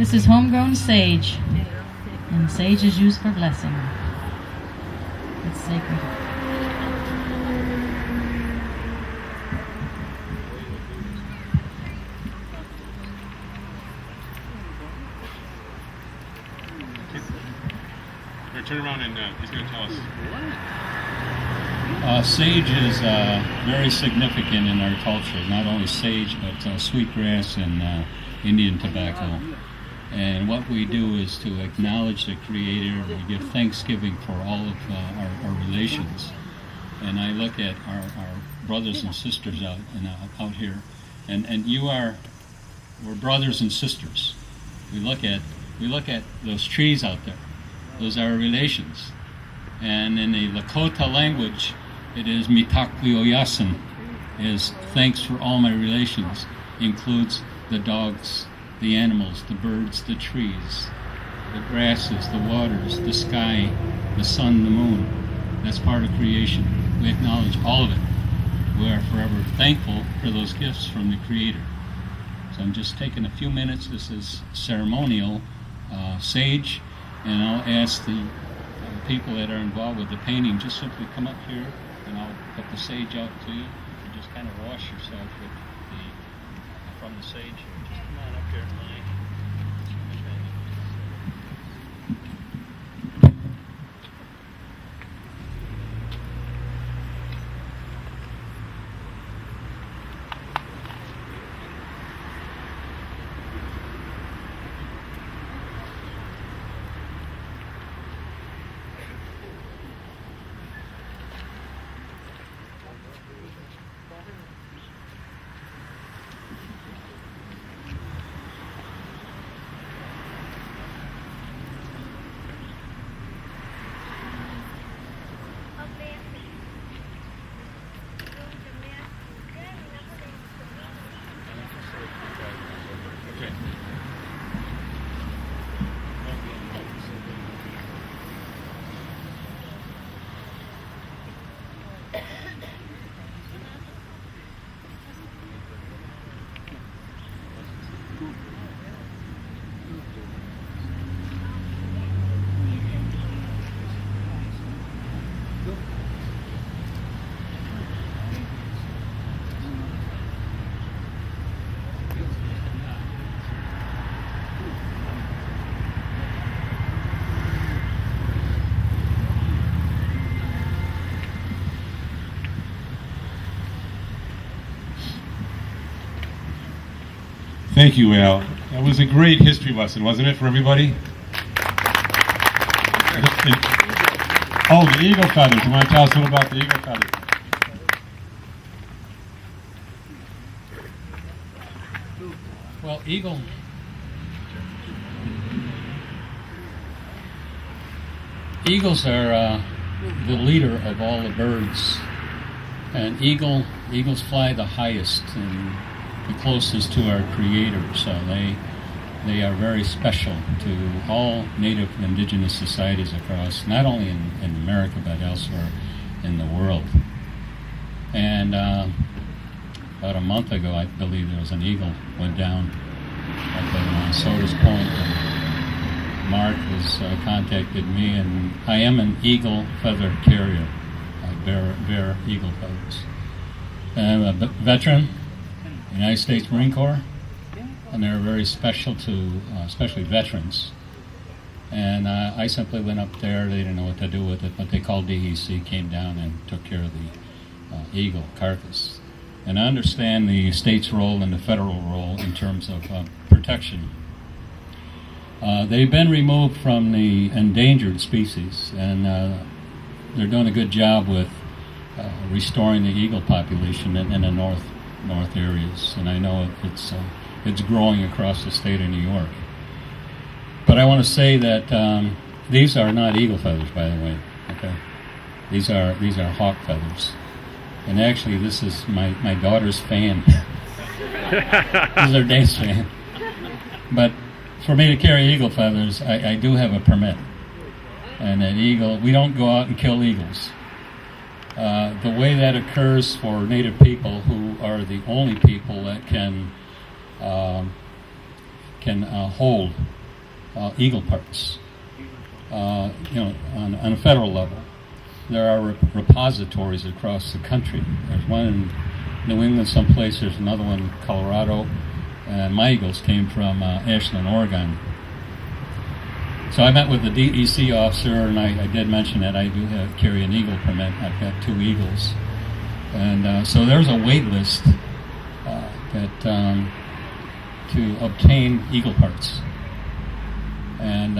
This is homegrown sage, and sage is used for blessing. It's sacred. Turn around and he's going to tell us. Sage is very significant in our culture. Not only sage, but sweetgrass and Indian tobacco. And what we do is to acknowledge the Creator. We give thanksgiving for all of our relations. And I look at our brothers and sisters out here, and we're brothers and sisters. We look at those trees out there. Those are our relations. And in the Lakota language, it is mitakweoyasin, is thanks for all my relations, includes the dogs, the animals, the birds, the trees, the grasses, the waters, the sky, the sun, the moon. That's part of creation. We acknowledge all of it. We are forever thankful for those gifts from the Creator. So I'm just taking a few minutes. This is ceremonial sage. And I'll ask the people that are involved with the painting, just simply come up here and I'll put the sage out to you. And just kind of wash yourself from the sage here. Just come on up here and line. Thank you, Al. That was a great history lesson, wasn't it, for everybody? Oh, the eagle feathers. You want to tell us a little about the eagle feathers? Well, eagles are the leader of all the birds, and eagles fly the highest and the closest to our Creator, so they are very special to all Native Indigenous societies across, not only in America but elsewhere in the world. And about a month ago, I believe there was an eagle went down up at Sodas Point, and Mark has contacted me, and I am an eagle feather carrier. I bear eagle feathers. I'm a veteran, United States Marine Corps, and they're very special to especially veterans. And I simply went up there. They didn't know what to do with it, but they called DEC, came down and took care of the eagle carcass. And I understand the state's role and the federal role in terms of protection. They've been removed from the endangered species, and they're doing a good job with restoring the eagle population in the north areas. And I know it's growing across the state of New York. But I want to say that these are not eagle feathers, by the way. Okay, these are hawk feathers. And actually, this is my daughter's fan. This is her dance fan. But for me to carry eagle feathers, I do have a permit. And an eagle, we don't go out and kill eagles. The way that occurs for Native people, who are the only people that can can hold eagle parts. On a federal level, there are repositories across the country. There's one in New England someplace, there's another one in Colorado, and my eagles came from Ashland, Oregon. So I met with the DEC officer, and I did mention that I do carry an eagle permit. I've got 2 eagles. And so there's a wait list to obtain eagle parts. And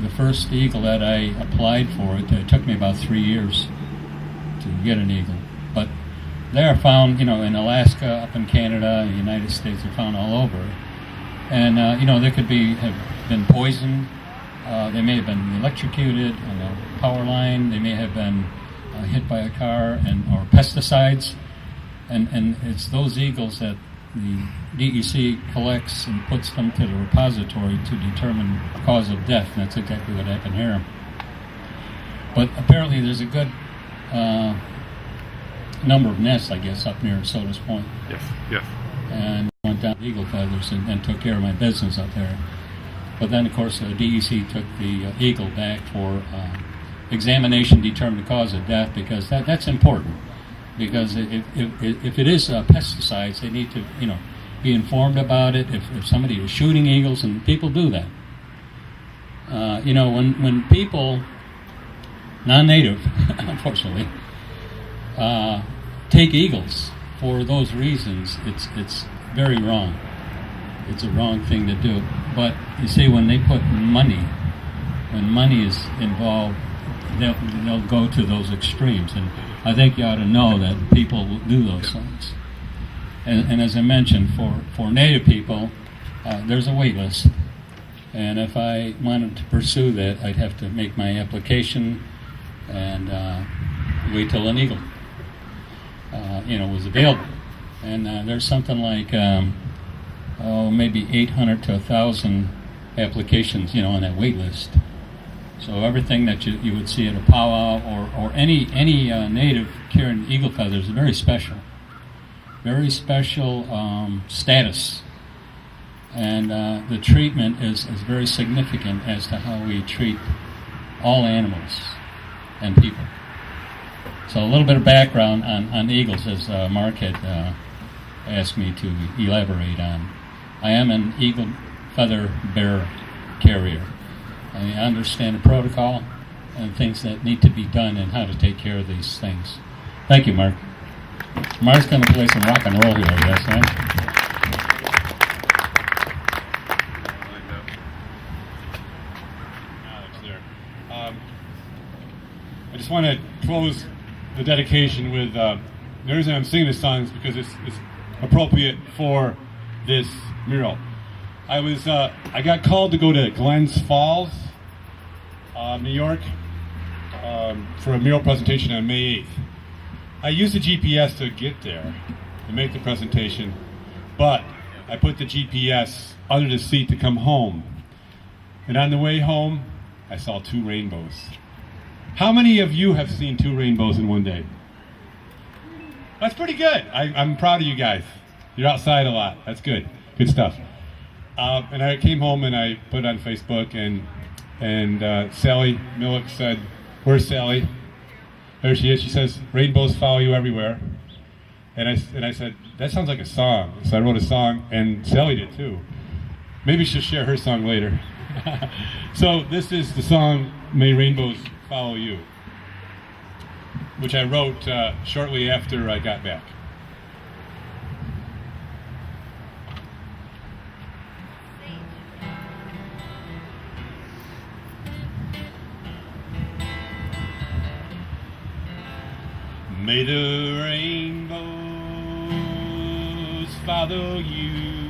the first eagle that I applied for, it took me about 3 years to get an eagle. But they are found, in Alaska, up in Canada, the United States, they're found all over. And, they could have been poisoned. They may have been electrocuted on a power line. They may have been hit by a car or pesticides. And it's those eagles that the DEC collects and puts them to the repository to determine cause of death, and that's exactly what happened here. But apparently there's a good number of nests, I guess, up near Sodas Point. Yes. And I went down to eagle feathers and took care of my business up there. But then, of course, the DEC took the eagle back for examination, determine the cause of death, because that's important. Because if it is pesticides, they need to, be informed about it. If somebody is shooting eagles, and people do that. When people, non-native, unfortunately, take eagles for those reasons, it's very wrong. It's a wrong thing to do. But you see, when they put money, when money is involved, they'll go to those extremes. And I think you ought to know that people will do those things. And as I mentioned, for Native people, there's a wait list. And if I wanted to pursue that, I'd have to make my application and wait till an eagle, was available. And there's something like, maybe 800 to 1,000 applications, on that wait list. So everything that you would see at a powwow or any native carrying eagle feathers is very special status, and the treatment is very significant as to how we treat all animals and people. So a little bit of background on eagles, as Mark had asked me to elaborate on. I am an eagle feather bearer carrier. I understand the protocol and things that need to be done and how to take care of these things. Thank you, Mark. Mark's going to play some rock and roll here, I guess, huh? I just want to close the dedication with, the reason I'm singing this song is because it's appropriate for this mural. I got called to go to Glens Falls, New York, for a mural presentation on May 8th. I used the GPS to get there, to make the presentation, but I put the GPS under the seat to come home. And on the way home, I saw 2 rainbows. How many of you have seen 2 rainbows in one day? That's pretty good. I'm proud of you guys. You're outside a lot. That's good. Good stuff. And I came home and I put it on Facebook, and Sally Millick said, "Where's Sally?" There she is. She says, "Rainbows follow you everywhere." And I said, "That sounds like a song." So I wrote a song, and Sally did too. Maybe she'll share her song later. So this is the song, "May Rainbows Follow You," which I wrote shortly after I got back. May the rainbows follow you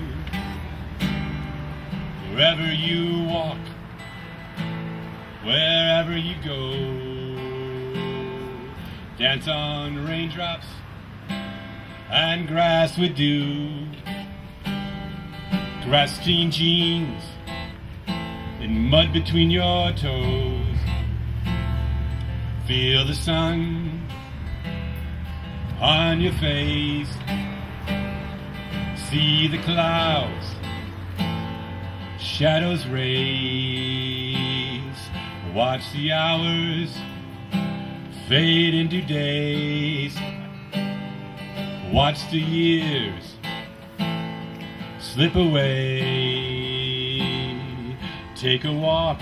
wherever you walk, wherever you go. Dance on raindrops and grass with dew, grass stained jeans and mud between your toes. Feel the sun on your face, see the clouds shadows race. Watch the hours fade into days. Watch the years slip away. Take a walk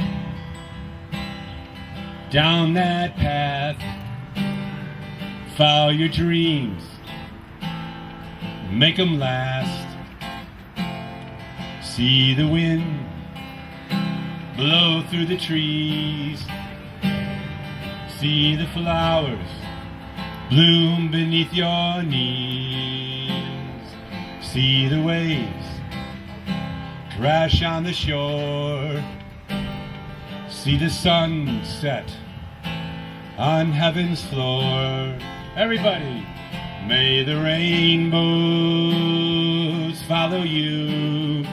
down that path. Follow your dreams, make them last. See the wind blow through the trees. See the flowers bloom beneath your knees. See the waves crash on the shore. See the sun set on heaven's floor. Everybody, may the rainbows follow you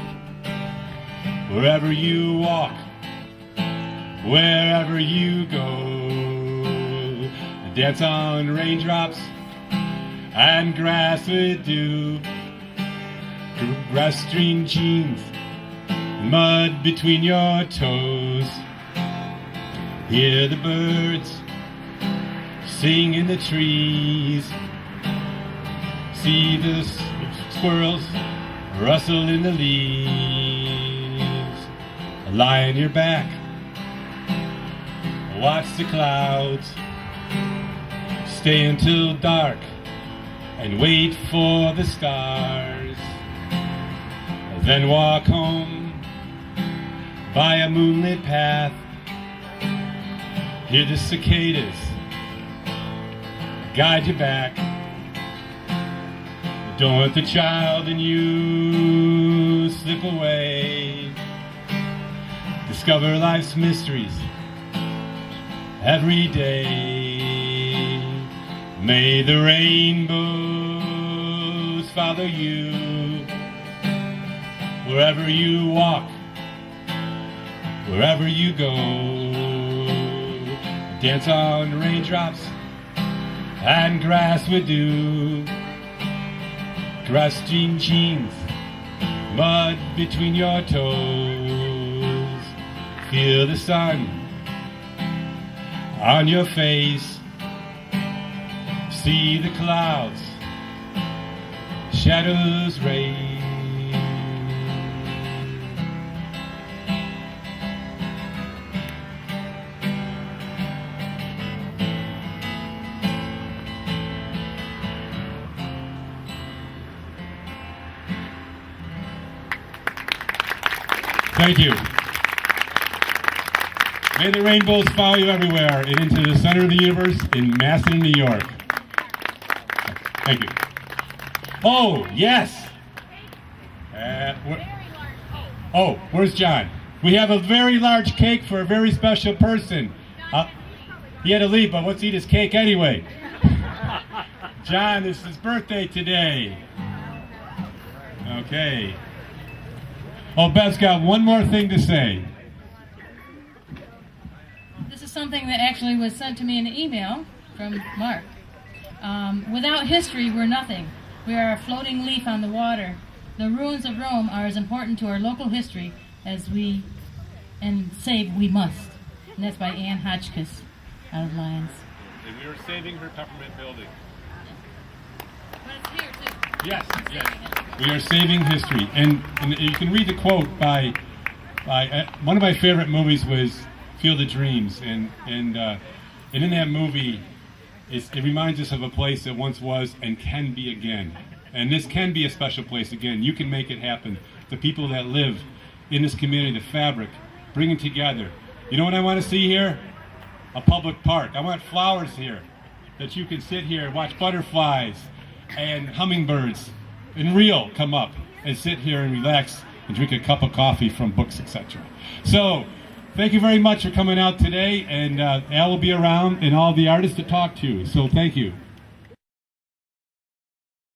wherever you walk, wherever you go. Dance on raindrops and grass with dew. Grass-strewn jeans, mud between your toes. Hear the birds sing in the trees. See the squirrels rustle in the leaves. Lie on your back, watch the clouds. Stay until dark and wait for the stars. Then walk home by a moonlit path. Hear the cicadas guide you back. Don't let the child in you slip away. Discover life's mysteries every day. May the rainbows follow you wherever you walk, wherever you go. Dance on raindrops and grass with dew. Grass-jean jeans, mud between your toes. Feel the sun on your face. See the clouds, shadows race. Thank you. May the rainbows follow you everywhere and into the center of the universe in Macedon, New York. Thank you. Oh, yes. Where's John? We have a very large cake for a very special person. He had to leave, but let's eat his cake anyway. John, it's his birthday today. Okay. Oh, Beth's got one more thing to say. This is something that actually was sent to me in an email from Mark. Without history, we're nothing. We are a floating leaf on the water. The ruins of Rome are as important to our local history as we, and save we must. And that's by Anne Hotchkiss out of Lyons. And we are saving her peppermint building. But it's here, too. Yes, yes. We are saving history. And you can read the quote by one of my favorite movies was Field of Dreams. And in that movie, it reminds us of a place that once was and can be again. And this can be a special place again. You can make it happen. The people that live in this community, the fabric, bring it together. You know what I want to see here? A public park. I want flowers here that you can sit here and watch butterflies and hummingbirds and real come up and sit here and relax and drink a cup of coffee from books, etc. So, thank you very much for coming out today, and Al will be around and all the artists to talk to. So thank you.